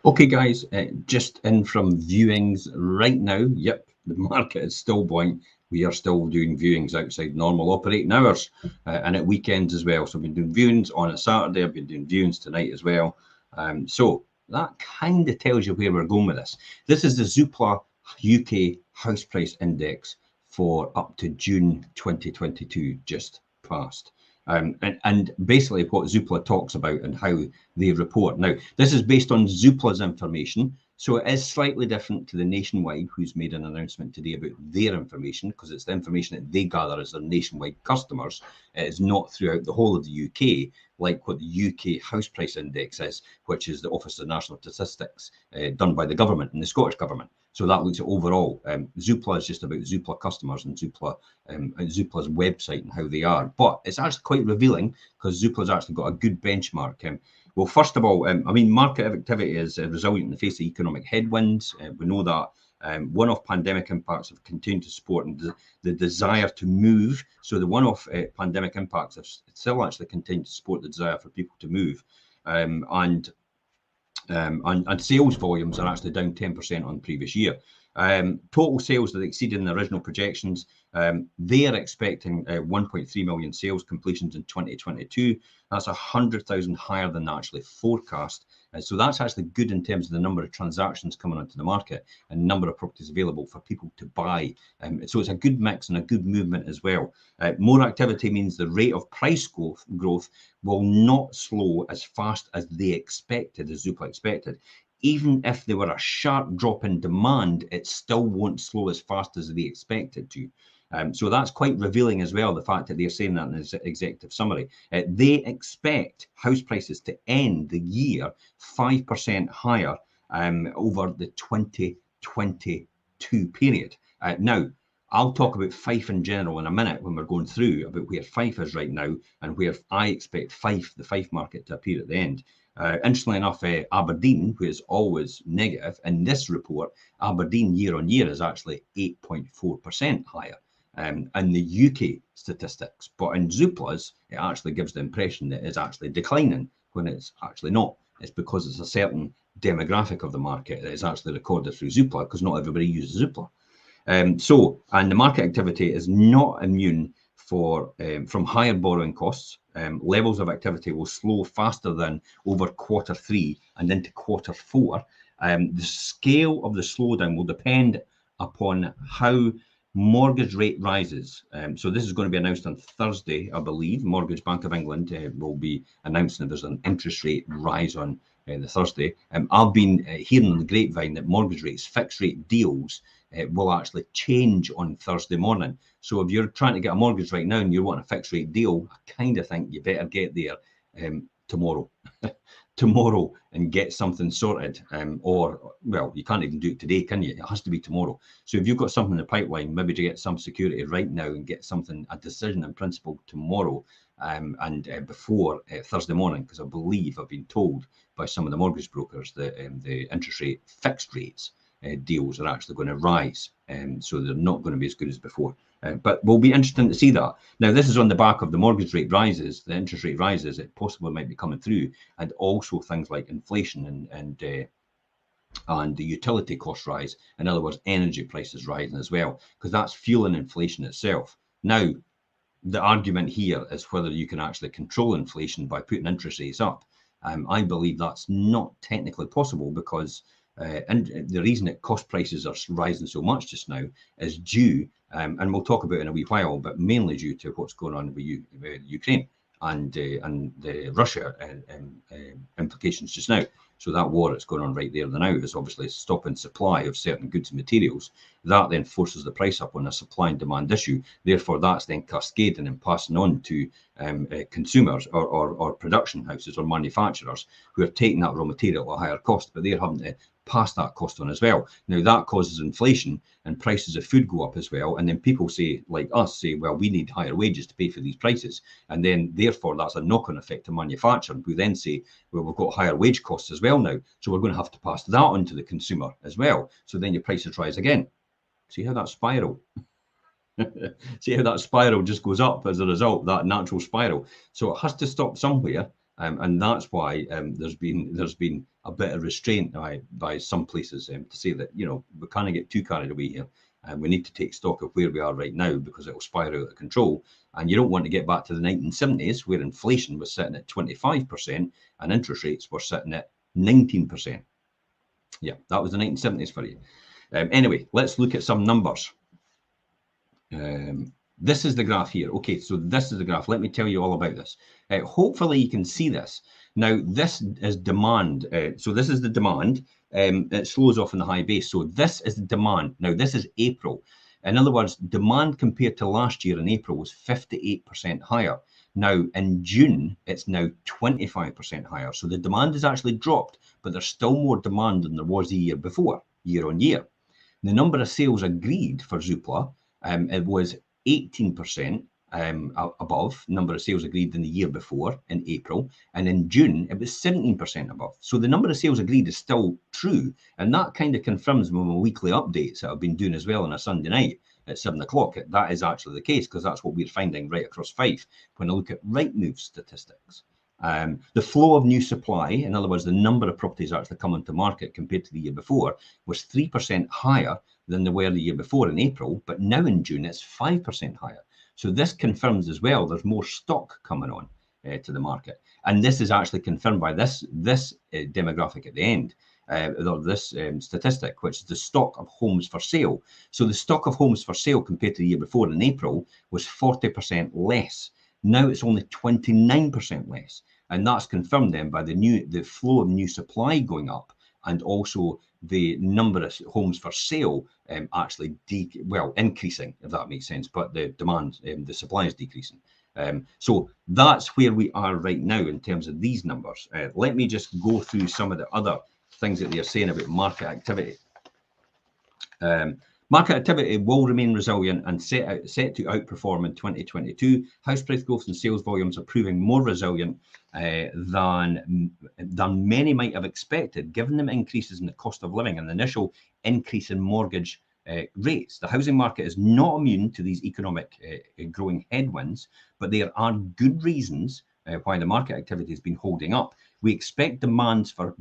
Okay, guys, just in from viewings right now. Yep, the market is still buoyant. We are still doing viewings outside normal operating hours and at weekends as well. So I've been doing viewings on a Saturday. I've been doing viewings tonight as well. So that kind of tells you where we're going with this. This is the Zoopla UK House Price Index for up to June 2022, just passed. And basically what Zoopla talks about and how they report. Now, this is based on Zoopla's information, so it is slightly different to the Nationwide, who's made an announcement today about their information, because it's the information that they gather as their nationwide customers. It is not throughout the whole of the UK, like what the UK House Price Index is, which is the Office of National Statistics done by the government and the Scottish Government. So that looks at overall. Zoopla is just about Zoopla customers and Zoopla's website and how they are. But it's actually quite revealing because Zoopla's actually got a good benchmark. Well, first of all, I mean, market activity is resilient in the face of economic headwinds. We know that one-off pandemic impacts have continued to support the desire to move. So the one-off pandemic impacts have still actually continued to support the desire for people to move. And sales volumes are actually down 10% on the previous year. Total sales that exceeded the original projections. They are expecting 1.3 million sales completions in 2022. That's 100,000 higher than actually forecast. So that's actually good in terms of the number of transactions coming onto the market and number of properties available for people to buy. So it's a good mix and a good movement as well. More activity means the rate of price growth will not slow as fast as they expected, as Zoopla expected. Even if there were a sharp drop in demand, it still won't slow as fast as they expected to. So that's quite revealing as well, the fact that they're saying that in the executive summary. They expect house prices to end the year 5% higher over the 2022 period. Now, I'll talk about Fife in general in a minute when we're going through about where Fife is right now and where I expect the Fife market to appear at the end. Interestingly enough, Aberdeen, who is always negative, in this report, Aberdeen year on year is actually 8.4% higher. In the UK statistics, but in Zoopla's, it actually gives the impression that it's actually declining when it's actually not. It's because it's a certain demographic of the market that is actually recorded through Zoopla, because not everybody uses Zoopla. And the market activity is not immune from higher borrowing costs. Levels of activity will slow faster than over quarter 3 and into quarter 4. The scale of the slowdown will depend upon how mortgage rate rises. So this is going to be announced on Thursday, I believe. Mortgage Bank of England will be announcing that there's an interest rate rise on the Thursday. I've been hearing on the grapevine that mortgage rates, fixed rate deals, will actually change on Thursday morning. So if you're trying to get a mortgage right now and you want a fixed rate deal, I kind of think you better get there tomorrow. Tomorrow and get something sorted, or well, you can't even do it today, can you? It has to be tomorrow. So if you've got something in the pipeline, maybe to get some security right now and get something, a decision in principle tomorrow, and before Thursday morning, because I believe I've been told by some of the mortgage brokers that the interest rate fixed rates deals are actually going to rise, so they're not going to be as good as before. But will be interesting to see that. Now, this is on the back of the mortgage rate rises, the interest rate rises, it possibly might be coming through, and also things like inflation and the utility cost rise. In other words, energy prices rising as well, because that's fueling inflation itself. Now, the argument here is whether you can actually control inflation by putting interest rates up. I believe that's not technically possible because and the reason that cost prices are rising so much just now is due, and we'll talk about it in a wee while, but mainly due to what's going on with Ukraine and the Russia implications just now. So that war that's going on right there and now is obviously stopping supply of certain goods and materials. That then forces the price up on a supply and demand issue. Therefore, that's then cascading and passing on to consumers or production houses or manufacturers who are taking that raw material at a higher cost, but they're having to pass that cost on as well. Now that causes inflation and prices of food go up as well. And then people say, like us, say, well, we need higher wages to pay for these prices. And then therefore that's a knock-on effect to manufacturing, who then say, well, we've got higher wage costs as well now. So we're going to have to pass that on to the consumer as well. So then your prices rise again. See how that spiral? See how that spiral just goes up as a result, that natural spiral. So it has to stop somewhere. And that's why there's been a bit of restraint by some places to say that, you know, we can't get too carried away here, and we need to take stock of where we are right now, because it will spiral out of control. And you don't want to get back to the 1970s where inflation was sitting at 25% and interest rates were sitting at 19%. Yeah, that was the 1970s for you. Anyway, let's look at some numbers. This is the graph here. Okay, so this is the graph. Let me tell you all about this. Hopefully you can see this. Now, this is demand. So this is the demand. It slows off in the high base. So this is the demand. Now, this is April. In other words, demand compared to last year in April was 58% higher. Now, in June, it's now 25% higher. So the demand has actually dropped, but there's still more demand than there was the year before, year on year. The number of sales agreed for Zoopla, it was 18% above number of sales agreed than the year before in April, and in June it was 17% above. So the number of sales agreed is still true, and that kind of confirms my weekly updates that I've been doing as well on a Sunday night at 7 o'clock. That is actually the case, because that's what we're finding right across Fife when I look at Rightmove statistics. The flow of new supply, in other words, the number of properties actually coming to market compared to the year before, was 3% higher than they were the year before in April, but now in June it's 5% higher. So this confirms as well there's more stock coming on to the market, and this is actually confirmed by this demographic at the end, or this statistic, which is the stock of homes for sale. So the stock of homes for sale compared to the year before in April was 40% less. Now it's only 29% less, and that's confirmed then by the flow of new supply going up, and also the number of homes for sale actually increasing, if that makes sense, but the demand, the supply is decreasing. So that's where we are right now in terms of these numbers. Let me just go through some of the other things that they're saying about market activity. Market activity will remain resilient and set to outperform in 2022. House price growth and sales volumes are proving more resilient than many might have expected, given the increases in the cost of living and the initial increase in mortgage rates. The housing market is not immune to these economic growing headwinds, but there are good reasons why the market activity has been holding up. We expect demand for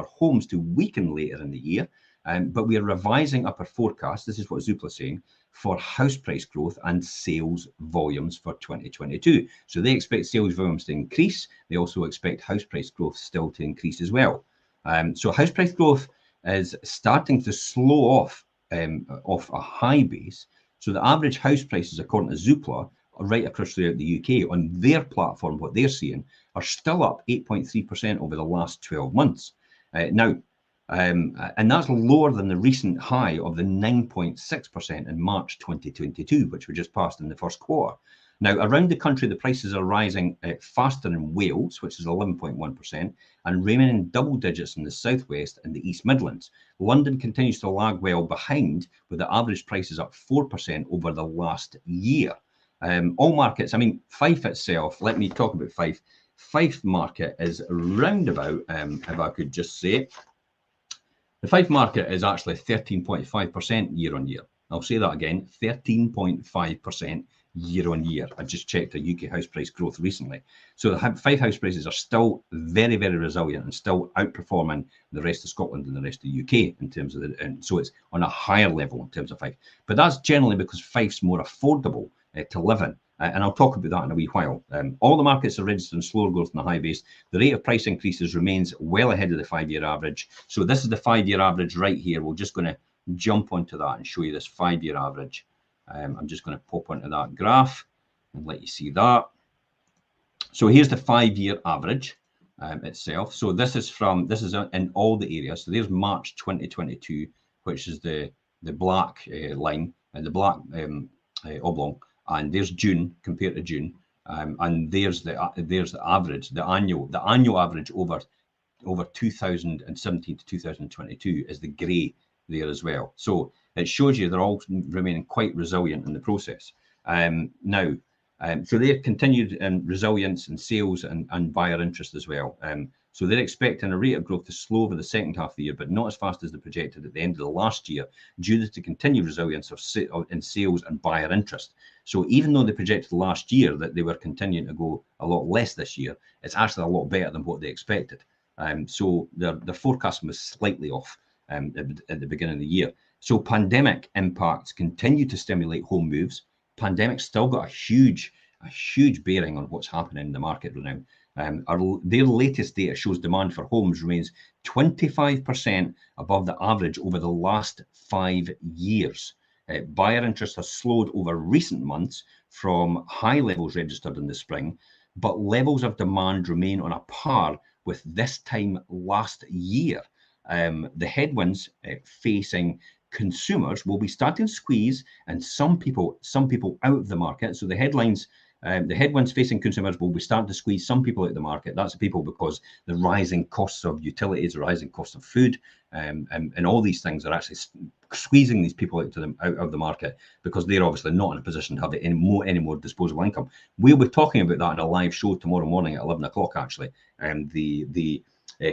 homes to weaken later in the year, but we are revising up our forecast. This is what Zoopla is saying for house price growth and sales volumes for 2022. So they expect sales volumes to increase. They also expect house price growth still to increase as well. So house price growth is starting to slow off a high base. So the average house prices, according to Zoopla, right across throughout the UK on their platform, what they're seeing, are still up 8.3% over the last 12 months. And that's lower than the recent high of the 9.6% in March 2022, which we just passed in the first quarter. Now, around the country, the prices are rising faster in Wales, which is 11.1%, and remaining double digits in the southwest and the East Midlands. London continues to lag well behind, with the average prices up 4% over the last year. All markets, I mean, Fife itself, let me talk about Fife. Fife market is roundabout, if I could just say, the Fife market is actually 13.5% year on year. I'll say that again, 13.5% year on year. I just checked the UK house price growth recently. So the Fife house prices are still very, very resilient and still outperforming the rest of Scotland and the rest of the UK in terms of and so it's on a higher level in terms of Fife. But that's generally because Fife's more affordable to live in. And I'll talk about that in a wee while. All the markets are registering slower growth in the high base. The rate of price increases remains well ahead of the 5-year average. So this is the 5-year average right here. We're just going to jump onto that and show you this 5-year average. I'm just going to pop onto that graph and let you see that. So here's the 5-year average itself. So this is in all the areas. So there's March 2022, which is the black line and the black oblong. And there's June compared to June, and there's the average, the annual average over 2017 to 2022 is the grey there as well. So it shows you they're all remaining quite resilient in the process. So they've continued resilience in sales and buyer interest as well. So they're expecting a rate of growth to slow over the second half of the year, but not as fast as they projected at the end of the last year, due to continued resilience in sales and buyer interest. So even though they projected last year that they were continuing to go a lot less this year, it's actually a lot better than what they expected. So their forecast was slightly off at the beginning of the year. So pandemic impacts continue to stimulate home moves. Pandemic's still got a huge bearing on what's happening in the market right now. Their latest data shows demand for homes remains 25% above the average over the last 5 years. Buyer interest has slowed over recent months from high levels registered in the spring, but levels of demand remain on a par with this time last year. The headwinds facing consumers will be starting to squeeze and some people out of the market. So the headwinds facing consumers will be starting to squeeze some people out of the market. That's people because the rising costs of utilities, the rising cost of food, and all these things are actually squeezing these people out of the market because they're obviously not in a position to have any more disposable income. We'll be talking about that in a live show tomorrow morning at 11 o'clock, actually. The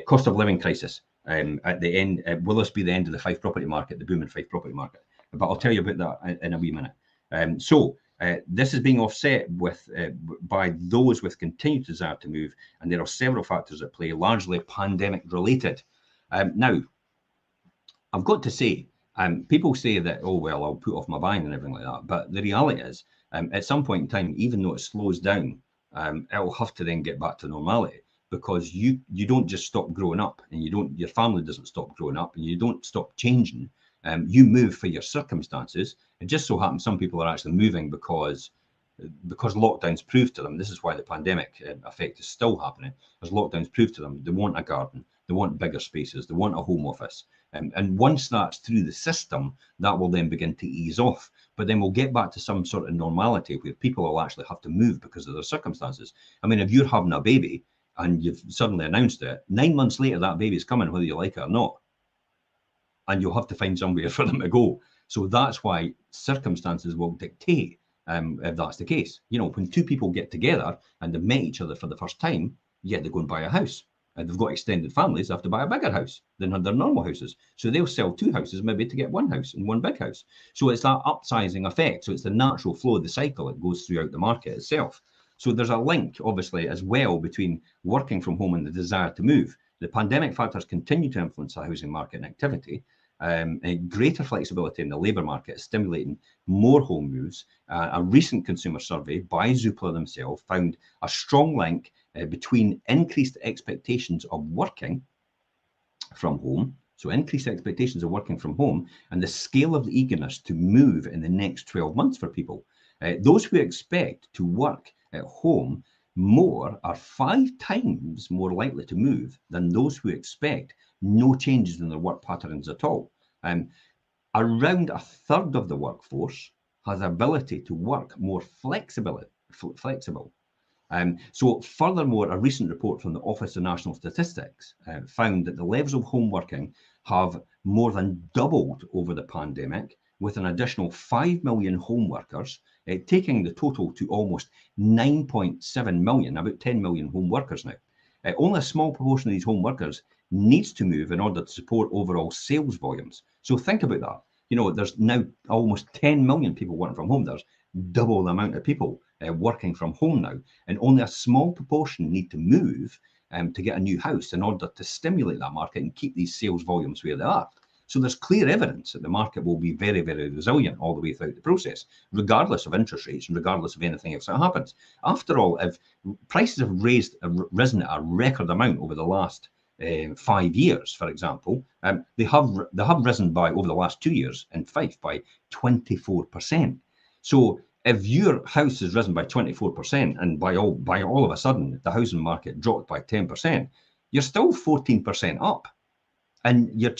cost of living crisis. At the end, will this be the end of the Fife property market, the booming Fife property market? But I'll tell you about that in a wee minute. This is being offset by those with continued desire to move, and there are several factors at play, largely pandemic related. Now, I've got to say, people say that, oh, well, I'll put off my buying and everything like that. But the reality is, at some point in time, even though it slows down, it'll have to then get back to normality, because you don't just stop growing up, and your family doesn't stop growing up, and you don't stop changing. You move for your circumstances. It just so happens some people are actually moving because lockdowns prove to them. This is why the pandemic effect is still happening, as lockdowns prove to them they want a garden, they want bigger spaces, they want a home office. And once that's through the system, that will then begin to ease off. But then we'll get back to some sort of normality where people will actually have to move because of their circumstances. I mean, if you're having a baby and you've suddenly announced it, 9 months later, that baby's coming, whether you like it or not. And you'll have to find somewhere for them to go. So that's why circumstances will dictate if that's the case. You know, when two people get together and they've met each other for the first time, yeah, they go and buy a house. And they've got extended families, they have to buy a bigger house than their normal houses. So they'll sell two houses maybe to get one house and one big house. So it's that upsizing effect. So it's the natural flow of the cycle. It goes throughout the market itself. So there's a link, obviously, as well between working from home and the desire to move. The pandemic factors continue to influence the housing market and activity. And greater flexibility in the labour market is stimulating more home moves. A recent consumer survey by Zoopla themselves found a strong link between increased expectations of working from home, so increased expectations of working from home, and the scale of the eagerness to move in the next 12 months for people. Those who expect to work at home more are 5 times more likely to move than those who expect no changes in their work patterns at all. Around a third of the workforce has the ability to work more flexible. So furthermore, a recent report from the Office of National Statistics found that the levels of home working have more than doubled over the pandemic, with an additional 5 million home workers, taking the total to almost 9.7 million, about 10 million home workers now. Only a small proportion of these home workers needs to move in order to support overall sales volumes. So think about that. You know, there's now almost 10 million people working from home. There's double the amount of people working from home now, and only a small proportion need to move to get a new house in order to stimulate that market and keep these sales volumes where they are. So there's clear evidence that the market will be very, very resilient all the way throughout the process, regardless of interest rates and regardless of anything else that happens. After all, if prices have risen at a record amount over the last 5 years, for example, they have risen by, over the last 2 years in Fife, by 24%. So if your house has risen by 24% and by all of a sudden the housing market dropped by 10%, you're still 14% up. And you're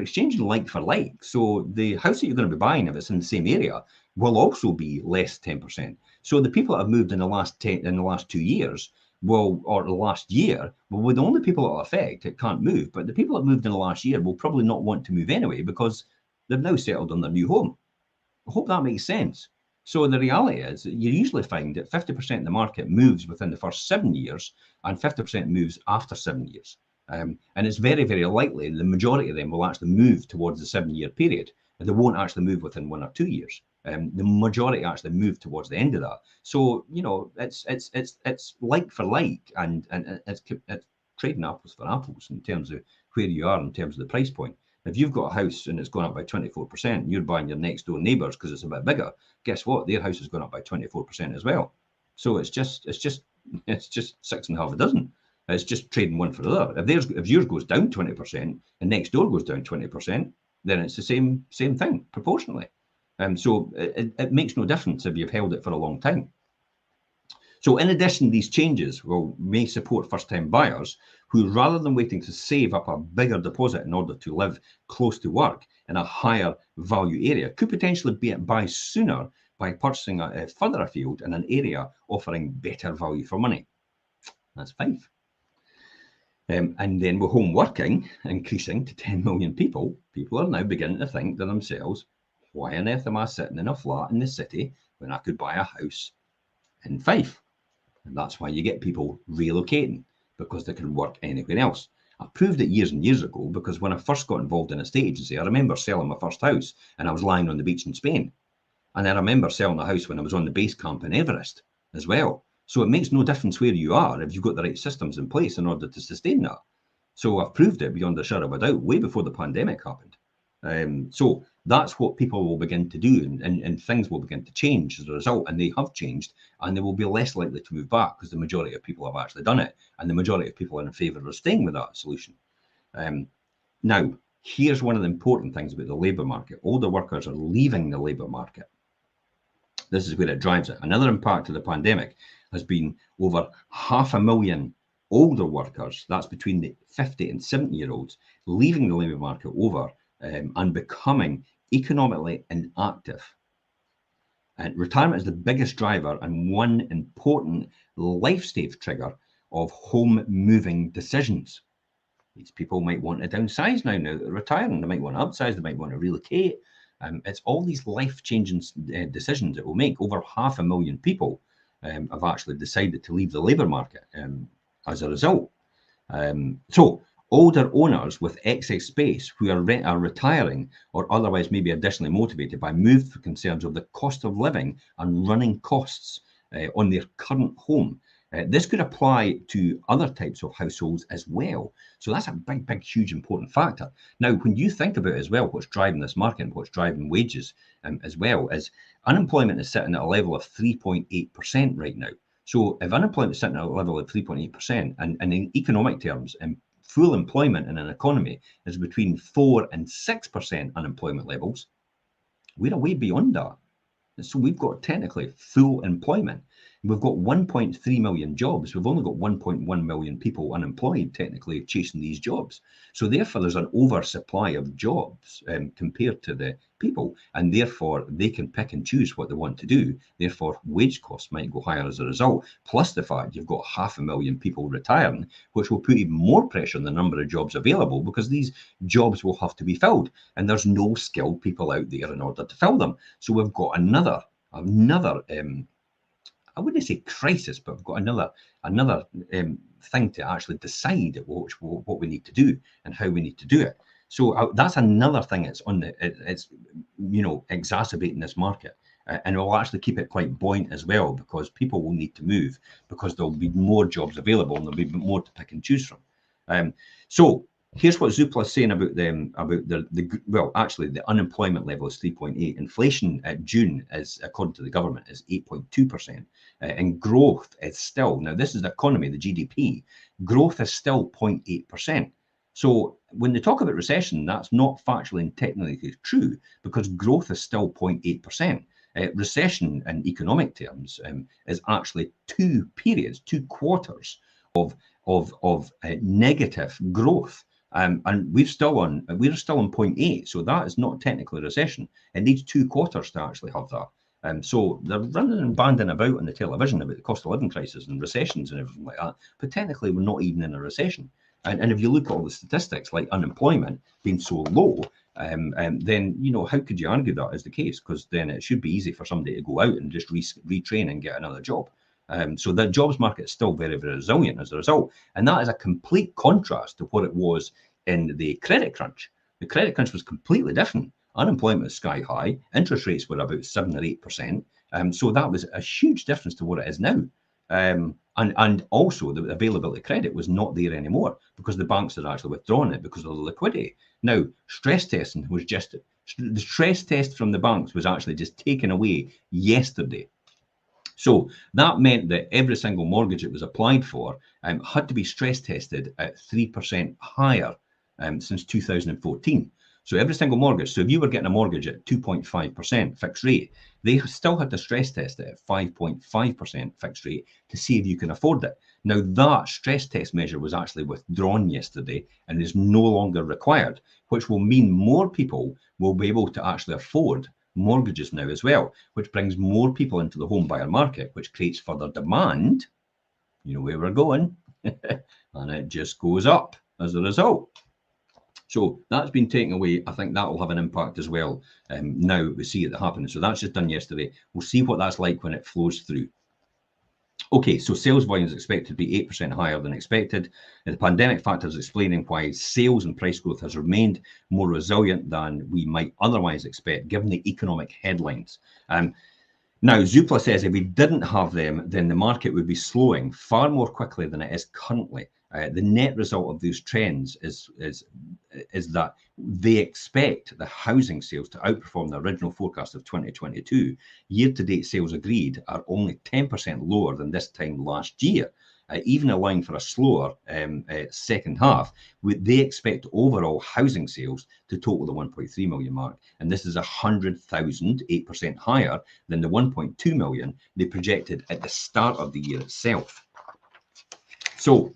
exchanging like for like. So the house that you're going to be buying, if it's in the same area, will also be less 10%. So the people that have moved in the last 2 years, or the last year, well, the only people it'll affect, it can't move. But the people that moved in the last year will probably not want to move anyway because they've now settled on their new home. I hope that makes sense. So the reality is that you usually find that 50% of the market moves within the first 7 years and 50% moves after 7 years. And it's very, very likely the majority of them will actually move towards the 7-year period, and they won't actually move within 1 or 2 years. The majority actually moved towards the end of that. So, you know, it's like for like, and it's trading apples for apples in terms of where you are in terms of the price point. If you've got a house and it's gone up by 24%, you're buying your next door neighbours because it's a bit bigger. Guess what? Their house has gone up by 24% as well. So it's just 6.5 a dozen. It's just trading one for the other. If yours goes down 20% and next door goes down 20%, then it's the same thing proportionally. So it makes no difference if you've held it for a long time. So in addition, these changes may support first-time buyers who, rather than waiting to save up a bigger deposit in order to live close to work in a higher value area, could potentially buy sooner by purchasing further afield in an area offering better value for money. That's 5. And then with home working increasing to 10 million people are now beginning to think to themselves, why on earth am I sitting in a flat in the city when I could buy a house in Fife? And that's why you get people relocating, because they can work anywhere else. I proved it years and years ago, because when I first got involved in a estate agency, I remember selling my first house and I was lying on the beach in Spain. And I remember selling a house when I was on the base camp in Everest as well. So it makes no difference where you are if you've got the right systems in place in order to sustain that. So I've proved it beyond a shadow of a doubt, way before the pandemic happened. So that's what people will begin to do, and things will begin to change as a result, and they have changed, and they will be less likely to move back because the majority of people have actually done it, and the majority of people are in favour of staying with that solution. Now, here's one of the important things about the labour market. Older workers are leaving the labour market. This is where it drives it. Another impact of the pandemic has been over 500,000 older workers, that's between the 50 and 70-year-olds, leaving the labour market and becoming economically inactive. And retirement is the biggest driver and one important life stage trigger of home moving decisions. These people might want to downsize now that they're retiring. They might want to upsize, they might want to relocate. It's all these life-changing decisions it will make. Over 500,000 people have actually decided to leave the labour market as a result. So older owners with excess space who are retiring or otherwise maybe additionally motivated by move concerns of the cost of living and running costs on their current home. This could apply to other types of households as well. So that's a big, huge, important factor. Now, when you think about as well, what's driving this market and what's driving wages as well, is unemployment is sitting at a level of 3.8% right now. So if unemployment is sitting at a level of 3.8%, and in economic terms, full employment in an economy is between 4 and 6% unemployment levels, we're way beyond that. So we've got technically full employment. We've got 1.3 million jobs. We've only got 1.1 million people unemployed, technically chasing these jobs. So therefore, there's an oversupply of jobs compared to the people, and therefore they can pick and choose what they want to do. Therefore, wage costs might go higher as a result. Plus the fact you've got 500,000 people retiring, which will put even more pressure on the number of jobs available, because these jobs will have to be filled, and there's no skilled people out there in order to fill them. So we've got another I wouldn't say crisis, but we've got another thing to actually decide what we need to do and how we need to do it. So that's another thing that's it's exacerbating this market, and it will actually keep it quite buoyant as well, because people will need to move because there'll be more jobs available and there'll be more to pick and choose from. So here's what Zoopla is saying about the unemployment level is 3.8. Inflation at June is, according to the government, is 8.2%. And growth is still, now this is the economy, the GDP, growth is still 0.8%. So when they talk about recession, that's not factually and technically true, because growth is still 0.8%. Recession in economic terms is actually 2 quarters of negative growth. And we're still on 0.8, so that is not technically a recession. It needs 2 quarters to actually have that. So they're running and banding about on the television about the cost of living crisis and recessions and everything like that, but technically we're not even in a recession. And if you look at all the statistics, like unemployment being so low, then how could you argue that is the case? Because then it should be easy for somebody to go out and just retrain and get another job. So the jobs market is still very, very resilient as a result. And that is a complete contrast to what it was in the credit crunch. The credit crunch was completely different. unemployment was sky high, interest rates were about 7 or 8%. So that was a huge difference to what it is now. And also the availability of credit was not there anymore because the banks had actually withdrawn it because of the liquidity. Now, stress testing was just, the stress test from the banks was actually just taken away yesterday. So that meant that every single mortgage that was applied for had to be stress tested at 3% higher since 2014. So every single mortgage, so if you were getting a mortgage at 2.5% fixed rate, they still had to stress test it at 5.5% fixed rate to see if you can afford it. Now that stress test measure was actually withdrawn yesterday and is no longer required, which will mean more people will be able to actually afford mortgages now as well, which brings more people into the home buyer market, which creates further demand. You know where we're going, and it just goes up as a result. So that's been taken away. I think that will have an impact as well. Now we see it happening. So that's just done yesterday. We'll see what that's like when it flows through. Okay, so sales volume is expected to be 8% higher than expected. And the pandemic factors explaining why sales and price growth has remained more resilient than we might otherwise expect, given the economic headlines. Now, Zoopla says if we didn't have them, then the market would be slowing far more quickly than it is currently. The net result of these trends is that they expect the housing sales to outperform the original forecast of 2022. Year-to-date sales agreed are only 10% lower than this time last year. Even allowing for a slower second half, they expect overall housing sales to total the 1.3 million mark. And this is 100,000, 8% higher than the 1.2 million they projected at the start of the year itself. So,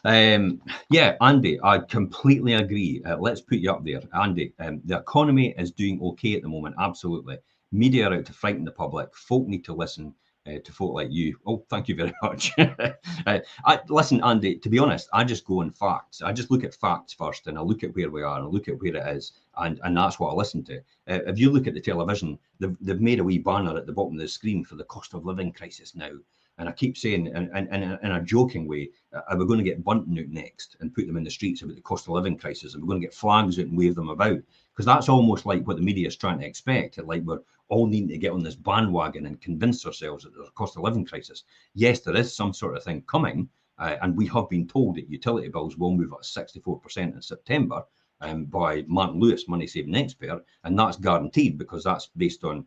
yeah, Andy, I completely agree. Let's put you up there. Andy, the economy is doing okay at the moment, absolutely. Media are out to frighten the public. Folk need to listen to folk like you. Oh, thank you very much. Listen, Andy, to be honest, I just go on facts. I just look at facts first, and I look at where we are, and I look at where it is, and that's what I listen to. If you look at the television, they've made a wee banner at the bottom of the screen for the cost of living crisis now. And I keep saying, in a joking way, are we going to get Bunton out next and put them in the streets about the cost of living crisis? And we're going to get flags out and wave them about? Because that's almost like what the media is trying to expect. Like we're all needing to get on this bandwagon and convince ourselves that there's a cost of living crisis. Yes, there is some sort of thing coming. And we have been told that utility bills will move up 64% in September by Martin Lewis, money saving expert. And that's guaranteed because that's based on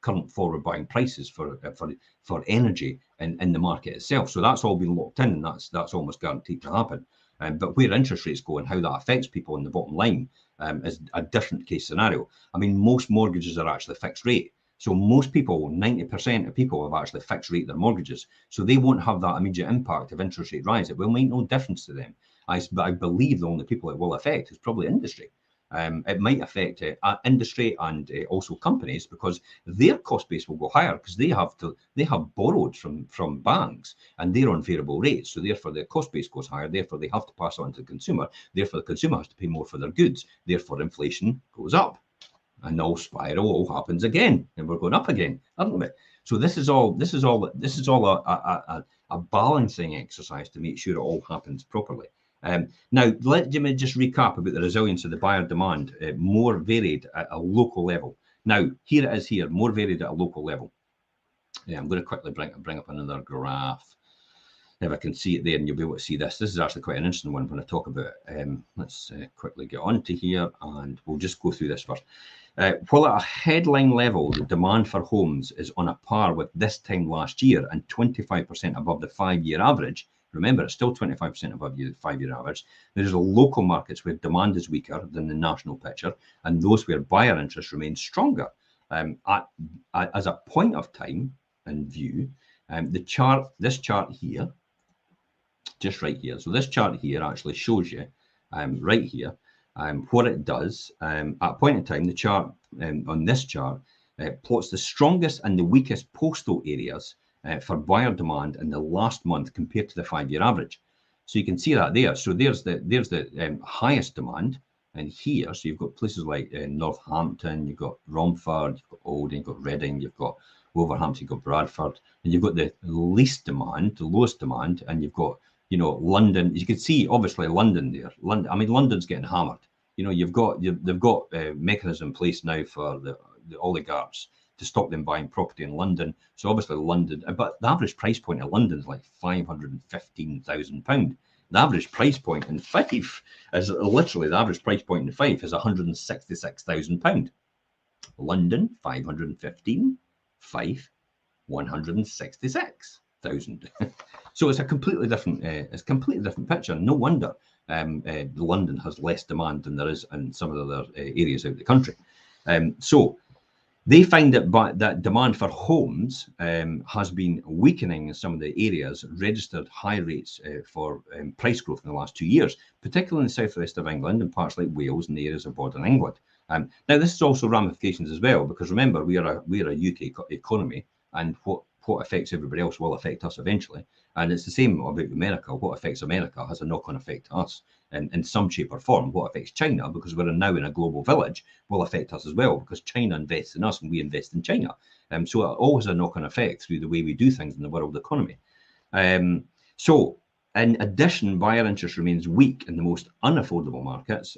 current forward buying prices for energy in the market itself. So that's all been locked in, and that's almost guaranteed to happen. But where interest rates go and how that affects people in the bottom line is a different case scenario. I mean, most mortgages are actually fixed rate. So most people, 90% of people have actually fixed rate their mortgages. So they won't have that immediate impact of interest rate rise. It will make no difference to them. But I believe the only people it will affect is probably industry. It might affect industry and also companies because their cost base will go higher because they have borrowed from banks and they're on variable rates. So therefore their cost base goes higher. Therefore they have to pass on to the consumer. Therefore the consumer has to pay more for their goods. Therefore inflation goes up, and the spiral all happens again, and we're going up again, aren't we? So this is all a balancing exercise to make sure it all happens properly. Now, let me just recap about the resilience of the buyer demand, more varied at a local level. Now, here it is here, more varied at a local level. Yeah, I'm going to quickly bring up another graph. If I can see it there, and you'll be able to see this. This is actually quite an interesting one when I talk about it. Let's quickly get onto here, and we'll just go through this first. While at a headline level, the demand for homes is on a par with this time last year and 25% above the 5-year average. Remember, it's still 25% above the 5-year average. There's local markets where demand is weaker than the national picture, and those where buyer interest remains stronger. As a point of time and view, this chart here, just right here. So this chart here actually shows you right here what it does. At a point in time, the chart on this chart plots the strongest and the weakest postal areas for buyer demand in the last month compared to the 5-year average. So you can see that there. So there's the highest demand, and here, so you've got places like Northampton, you've got Romford, you've got Oldham, you've got Reading, you've got Wolverhampton, you've got Bradford, and you've got the least demand, the lowest demand, and you've got London. You can see obviously London there. London's getting hammered. they've got mechanism in place now for the oligarchs to stop them buying property in London. So obviously London, but the average price point in London is like £515,000. The average price point in Fife is literally the average price point in Fife is £166,000. London 515, Fife 166,000. So it's a completely different picture. No wonder London has less demand than there is in some of the other areas out of the country. So they find that demand for homes has been weakening in some of the areas, registered high rates for price growth in the last 2 years, particularly in the southwest of England and parts like Wales and the areas of bordering England. Now, this is also ramifications as well, because remember, we are a UK economy, and what affects everybody else will affect us eventually. And it's the same about America. What affects America has a knock-on effect to us in some shape or form. What affects China, because we're now in a global village, will affect us as well, because China invests in us and we invest in China. So it always has a knock-on effect through the way we do things in the world economy. So in addition, buyer interest remains weak in the most unaffordable markets,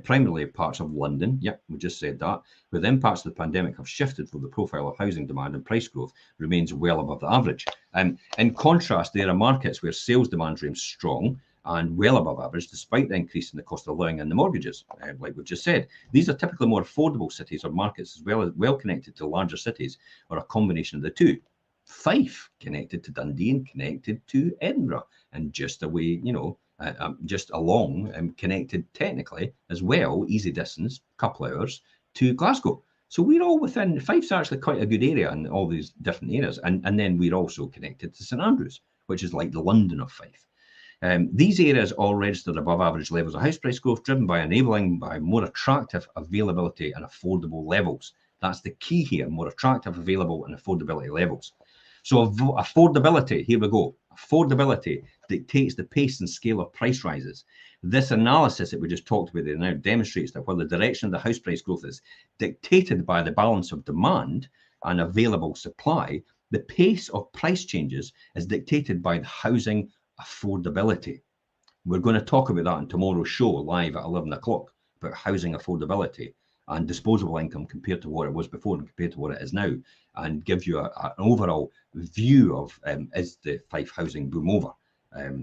primarily parts of London. Yep, we just said that. Where the impacts of the pandemic have shifted from the profile of housing demand, and price growth remains well above the average. In contrast, there are markets where sales demand remains strong and well above average, despite the increase in the cost of living and the mortgages, like we've just said. These are typically more affordable cities or markets, as well connected to larger cities, or a combination of the two. Fife connected to Dundee and connected to Edinburgh, and just away, just along and connected technically as well, easy distance, couple hours to Glasgow. So we're all within. Fife's actually quite a good area in all these different areas, and then we're also connected to St Andrews, which is like the London of Fife. These areas all registered above average levels of house price growth, driven by more attractive availability and affordable levels. That's the key here: more attractive, available, and affordability levels. So affordability, here we go. Affordability dictates the pace and scale of price rises. This analysis that we just talked about there now demonstrates that while the direction of the house price growth is dictated by the balance of demand and available supply, the pace of price changes is dictated by the housing affordability. We're going to talk about that in tomorrow's show live at 11 o'clock about housing affordability and disposable income compared to what it was before and compared to what it is now, and give you an overall view of is the Fife housing boom over.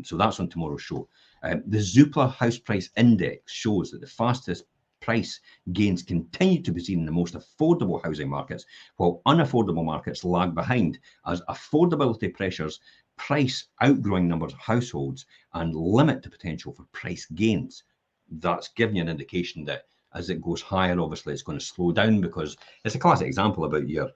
So that's on tomorrow's show. The Zoopla house price index shows that the fastest price gains continue to be seen in the most affordable housing markets, while unaffordable markets lag behind as affordability pressures price outgrowing numbers of households and limit the potential for price gains. That's giving you an indication that as it goes higher, obviously it's going to slow down, because it's a classic example about your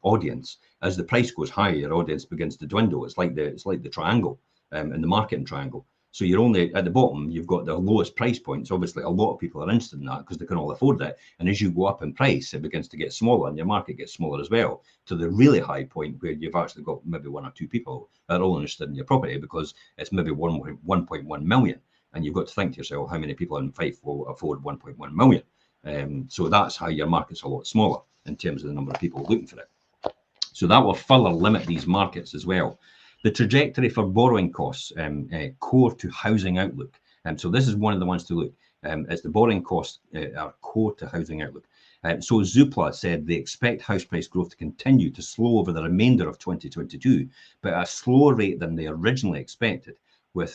audience. As the price goes higher, your audience begins to dwindle. It's like the triangle in the marketing triangle. So you're only at the bottom, you've got the lowest price points. Obviously, a lot of people are interested in that because they can all afford it. And as you go up in price, it begins to get smaller, and your market gets smaller as well, to the really high point where you've actually got maybe one or two people that are all interested in your property because it's maybe 1.1 million. And you've got to think to yourself, how many people in Fife will afford 1.1 million? So that's how your market's a lot smaller in terms of the number of people looking for it. So that will further limit these markets as well. The trajectory for borrowing costs, core to housing outlook. So this is one of the ones to look, as the borrowing costs are core to housing outlook. So Zoopla said they expect house price growth to continue to slow over the remainder of 2022, but at a slower rate than they originally expected.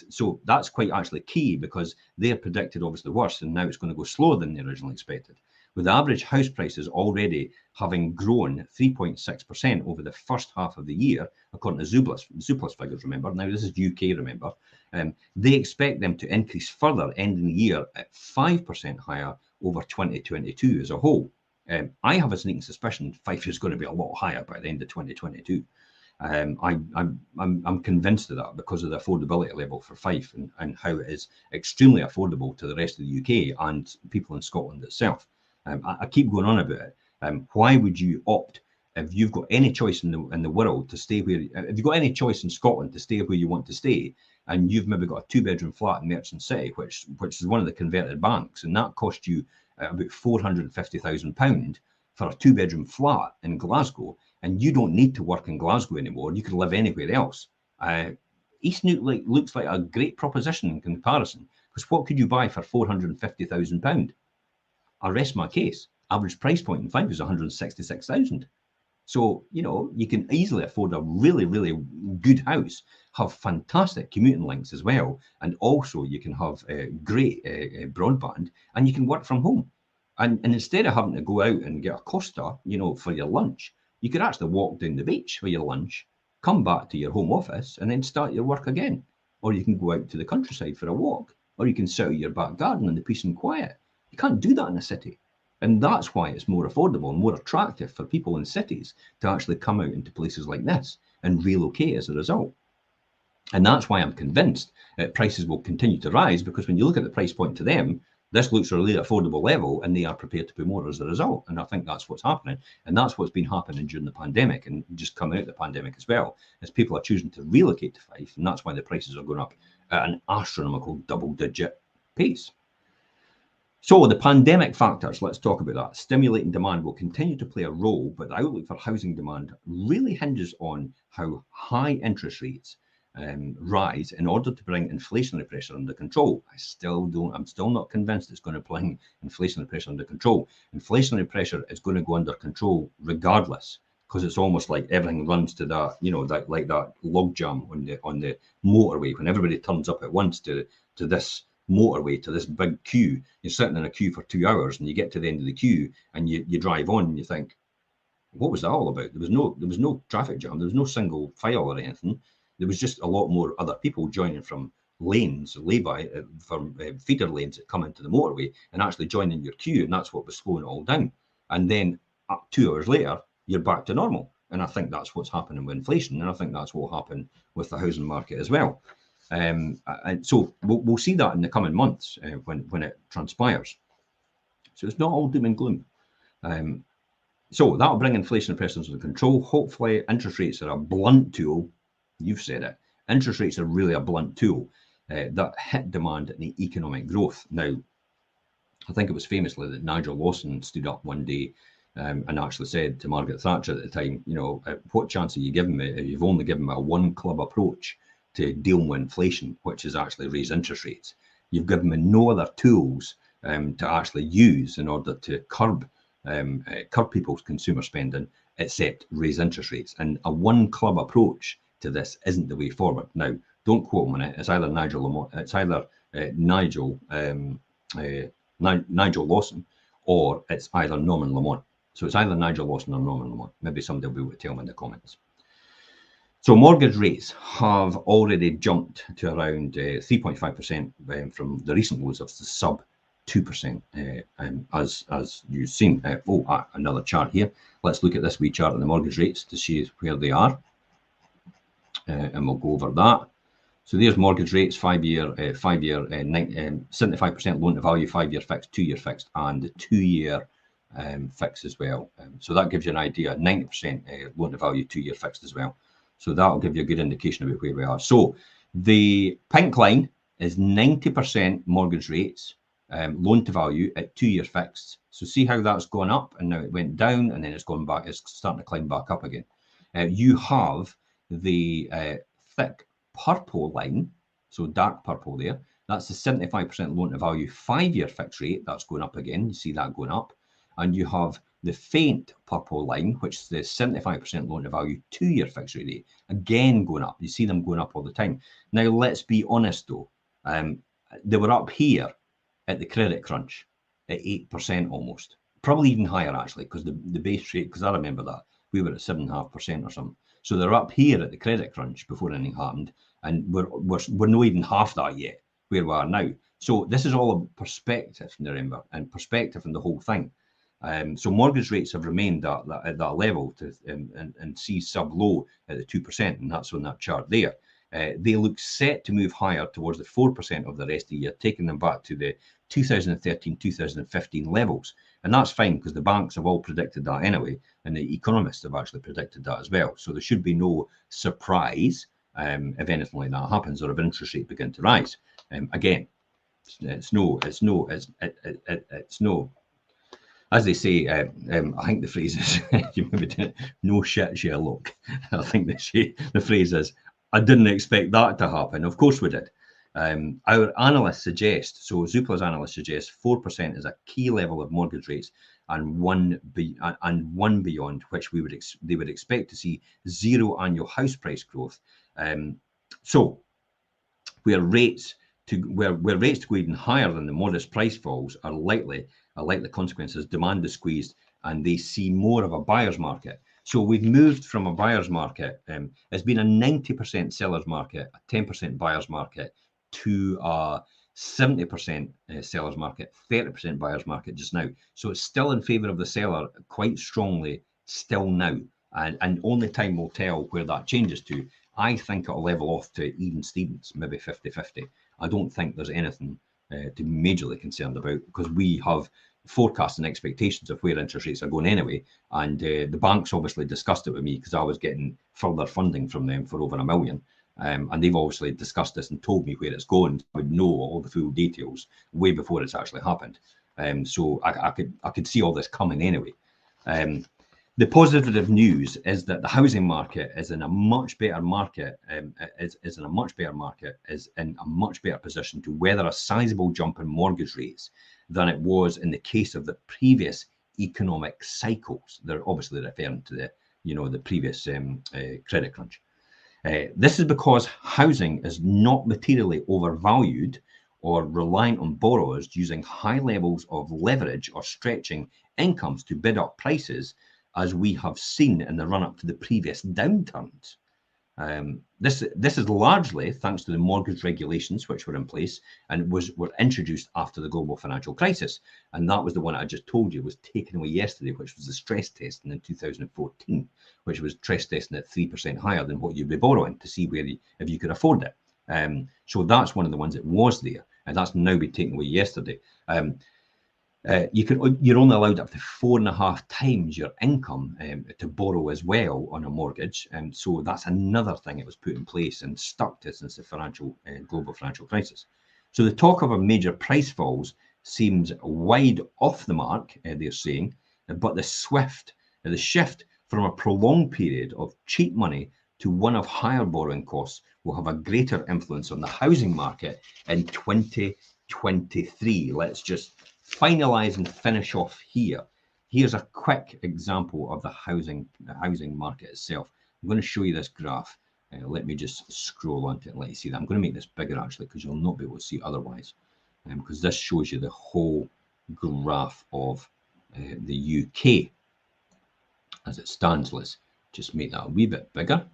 So that's quite actually key, because they had predicted obviously worse, and now it's going to go slower than they originally expected. With average house prices already having grown 3.6% over the first half of the year, according to Zoopla's figures, remember. Now, this is UK, remember. They expect them to increase further, ending the year at 5% higher over 2022 as a whole. I have a sneaking suspicion Fife is going to be a lot higher by the end of 2022. I'm convinced of that because of the affordability level for Fife and how it is extremely affordable to the rest of the UK and people in Scotland itself. I keep going on about it. Why would you opt, if you've got any choice in the world to stay where, if you've got any choice in Scotland to stay where you want to stay, and you've maybe got a 2-bedroom flat in Merchant City, which is one of the converted banks, and that cost you about £450,000 for a 2-bedroom flat in Glasgow, and you don't need to work in Glasgow anymore, you can live anywhere else. East Neuk looks like a great proposition in comparison, Because what could you buy for £450,000? I rest my case. Average price point in 5 is 166,000. So, you know, you can easily afford a really, really good house, have fantastic commuting links as well. And also you can have great broadband, and you can work from home. And instead of having to go out and get a Costa, you know, for your lunch, you could actually walk down the beach for your lunch, come back to your home office, and then start your work again. Or you can go out to the countryside for a walk, or you can sit out your back garden in the peace and quiet. You can't do that in a city. And that's why it's more affordable and more attractive for people in cities to actually come out into places like this and relocate as a result. And that's why I'm convinced that prices will continue to rise, because when you look at the price point to them, this looks a really affordable level, and they are prepared to pay more as a result. And I think that's what's happening. And that's what's been happening during the pandemic and just coming out of the pandemic as well, as people are choosing to relocate to Fife. And that's why the prices are going up at an astronomical double-digit pace. So the pandemic factors, let's talk about that. Stimulating demand will continue to play a role, but the outlook for housing demand really hinges on how high interest rates rise in order to bring inflationary pressure under control. I'm still not convinced it's going to bring inflationary pressure under control. Inflationary pressure is going to go under control regardless, because it's almost like everything runs to that, you know, that like that logjam on the motorway when everybody turns up at once to this motorway, to this big queue. You're sitting in a queue for 2 hours, and you get to the end of the queue and you drive on and you think, what was that all about? There was no traffic jam, there was no single file or anything. There was just a lot more other people joining from lanes, lay-by, from feeder lanes that come into the motorway and actually joining your queue, and that's what was slowing it all down. And then 2 hours later, you're back to normal. And I think that's what's happening with inflation, and I think that's what will happen with the housing market as well. And so we'll see that in the coming months when it transpires. So it's not all doom and gloom. So that'll bring inflation pressures under control. Hopefully, interest rates are a blunt tool. You've said it. Interest rates are really a blunt tool that hit demand and economic growth. Now, I think it was famously that Nigel Lawson stood up one day and actually said to Margaret Thatcher at the time, you know, what chance are you giving me if you've only given me a one-club approach to dealing with inflation, which is actually raise interest rates? You've given me no other tools to actually use in order to curb people's consumer spending except raise interest rates. And a one-club approach to this isn't the way forward. Now, don't quote me on it. It's either Nigel Lawson, or it's either Norman Lamont. So it's either Nigel Lawson or Norman Lamont. Maybe somebody will be able to tell me in the comments. So mortgage rates have already jumped to around 3.5% from the recent lows of the sub 2%, as you've seen. Another chart here. Let's look at this wee chart on the mortgage rates to see where they are. And we'll go over that. So there's mortgage rates, 5-year, 75% loan to value, 5-year fixed, 2-year fixed, and the 2-year fixed as well. So that gives you an idea, 90% loan to value, 2-year fixed as well. So that'll give you a good indication about where we are. So the pink line is 90% mortgage rates, loan to value at 2-year fixed. So see how that's gone up, and now it went down, and then it's gone back. It's starting to climb back up again. You have the thick purple line, so dark purple there. That's the 75% loan to value 5-year fixed rate. That's going up again. You see that going up. And you have the faint purple line, which is the 75% loan to value 2-year fixed rate, again going up. You see them going up all the time. Now, let's be honest though. They were up here at the credit crunch at 8% almost. Probably even higher actually, because the base rate, because I remember that, we were at 7.5% or something. So they're up here at the credit crunch before anything happened, and we're not even half that yet where we are now. So this is all a perspective, remember, and perspective in the whole thing. So mortgage rates have remained at that level and see sub low at the 2%, and that's on that chart there. They look set to move higher towards the 4% of the rest of the year, taking them back to the 2013-2015 levels. And that's fine, because the banks have all predicted that anyway, and the economists have actually predicted that as well. So there should be no surprise if anything like that happens, or if interest rates begin to rise. Again, it's no, as they say, I think the phrase is, you maybe didn't, no shit, Sherlock. I think the phrase is, I didn't expect that to happen. Of course we did. Our analysts suggest, so Zoopla's analysts suggest 4% is a key level of mortgage rates, and one beyond which they would expect to see zero annual house price growth. So where rates to go even higher than the modest price falls are likely consequences. Demand is squeezed, and they see more of a buyer's market. So we've moved from a buyer's market. It's been a 90% seller's market, a 10% buyer's market, to a 70% seller's market, 30% buyer's market just now. So it's still in favour of the seller quite strongly still now. And only time will tell where that changes to. I think it'll level off to even Stevens, maybe 50-50. I don't think there's anything to be majorly concerned about, because we have forecasts and expectations of where interest rates are going anyway. And the banks obviously discussed it with me because I was getting further funding from them for over $1 million. And they've obviously discussed this and told me where it's going. I would know all the full details way before it's actually happened. So I could see all this coming anyway. The positive news is that the housing market is in a much better market, is in a much better position to weather a sizable jump in mortgage rates than it was in the case of the previous economic cycles. They're obviously referring to the previous credit crunch. This is because housing is not materially overvalued or reliant on borrowers using high levels of leverage or stretching incomes to bid up prices, as we have seen in the run-up to the previous downturns. This is largely thanks to the mortgage regulations which were in place and were introduced after the global financial crisis. And that was the one I just told you was taken away yesterday, which was the stress testing in 2014, which was stress testing at 3% higher than what you'd be borrowing to see if you could afford it. So that's one of the ones that was there, and that's now been taken away yesterday. You're only allowed up to 4.5 times your income to borrow as well on a mortgage, and so that's another thing that was put in place and stuck to since the global financial crisis. So the talk of a major price falls seems wide off the mark, they're saying, but the shift from a prolonged period of cheap money to one of higher borrowing costs will have a greater influence on the housing market in 2023. Let's just finalize and finish off here. Here's a quick example of the housing market itself. I'm going to show you this graph. Let me just scroll onto it and let you see that. I'm going to make this bigger actually, because you'll not be able to see otherwise, because this shows you the whole graph of the UK as it stands. Let's just make that a wee bit bigger,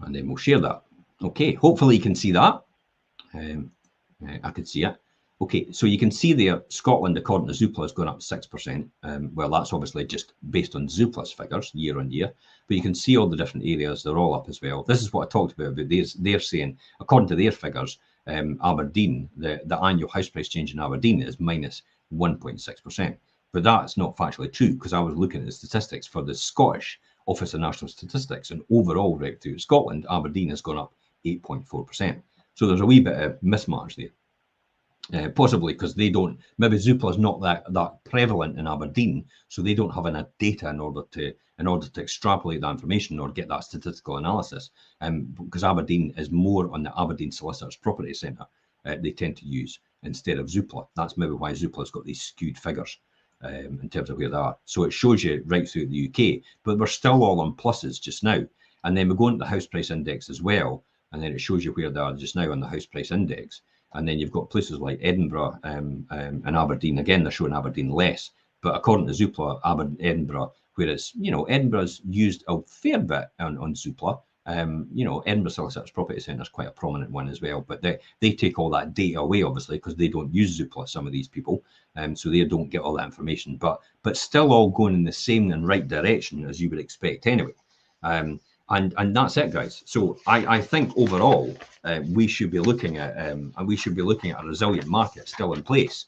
and then we'll share that. Okay, hopefully you can see that. I could see it. Okay, so you can see there, Scotland, according to Zoopla, has gone up 6%. Well, that's obviously just based on Zoopla's figures year on year, but you can see all the different areas, they're all up as well. This is what I talked about they're saying, according to their figures, Aberdeen, the annual house price change in Aberdeen is minus 1.6%. But that's not factually true, because I was looking at the statistics for the Scottish Office of National Statistics, and overall, right through Scotland, Aberdeen has gone up 8.4%. So there's a wee bit of mismatch there. Possibly because maybe Zoopla is not that prevalent in Aberdeen, so they don't have enough data in order to extrapolate that information or get that statistical analysis. Because Aberdeen is more on the Aberdeen Solicitors Property Centre, they tend to use instead of Zoopla. That's maybe why Zoopla's got these skewed figures in terms of where they are. So it shows you right through the UK, but we're still all on pluses just now. And then we go into the house price index as well, and then it shows you where they are just now on the house price index. And then you've got places like Edinburgh and Aberdeen. Again, they're showing Aberdeen less. But according to Zoopla, Edinburgh, whereas, Edinburgh's used a fair bit on Zoopla. Edinburgh Solicitors Property Centre is quite a prominent one as well. But they take all that data away, obviously, because they don't use Zoopla, some of these people. So they don't get all that information. But still all going in the same and right direction as you would expect anyway. And that's it, guys. So I think overall we should be looking at a resilient market still in place.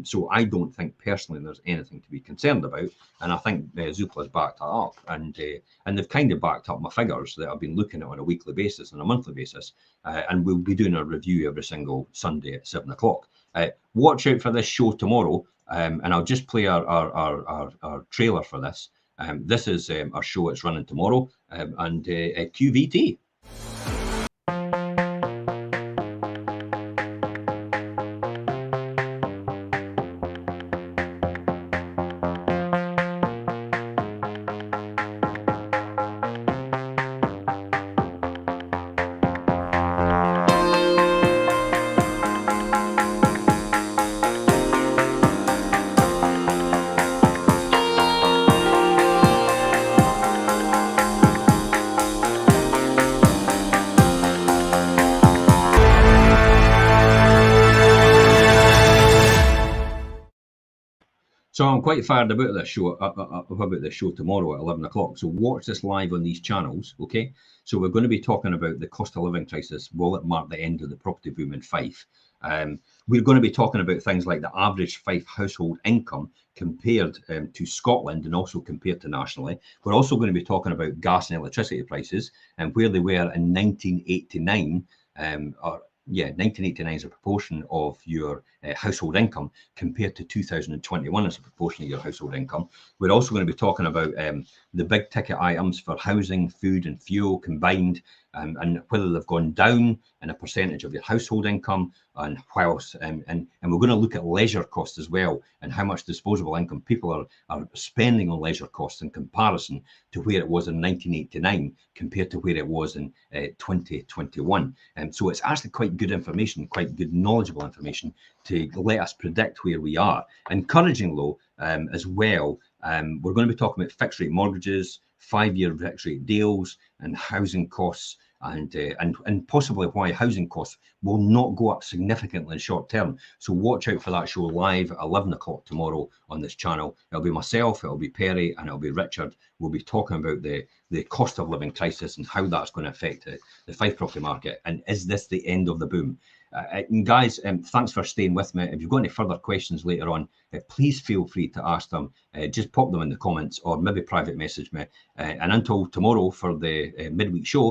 So I don't think personally there's anything to be concerned about, and I think Zoopla's backed that up, and they've kind of backed up my figures that I've been looking at on a weekly basis and a monthly basis, and we'll be doing a review every single Sunday at 7 o'clock. Watch out for this show tomorrow, and I'll just play our trailer for this. This is our show. It's running tomorrow, and QVT. So I'm quite fired about this show, about this show tomorrow at 11 o'clock. So watch this live on these channels, okay? So we're going to be talking about the cost of living crisis. Will it mark the end of the property boom in Fife? We're going to be talking about things like the average Fife household income compared to Scotland and also compared to nationally. We're also going to be talking about gas and electricity prices and where they were in 1989, 1989 as a proportion of your household income compared to 2021 as a proportion of your household income. We're also going to be talking about the big ticket items for housing, food and fuel combined, and whether they've gone down in a percentage of your household income, and whilst and we're going to look at leisure costs as well, and how much disposable income people are spending on leisure costs in comparison to where it was in 1989 compared to where it was in 2021. And so it's actually quite good information, quite good knowledgeable information to let us predict where we are. Encouraging though, as well, we're going to be talking about fixed rate mortgages, 5-year fixed rate deals, and housing costs, and possibly why housing costs will not go up significantly in short term. So watch out for that show live at 11 o'clock tomorrow on this channel. It'll be myself, it'll be Perry, and it'll be Richard. We'll be talking about the cost of living crisis and how that's going to affect the Fife property market. And is this the end of the boom? And guys, thanks for staying with me. If you've got any further questions later on, please feel free to ask them. Just pop them in the comments or maybe private message me. And until tomorrow for the midweek show,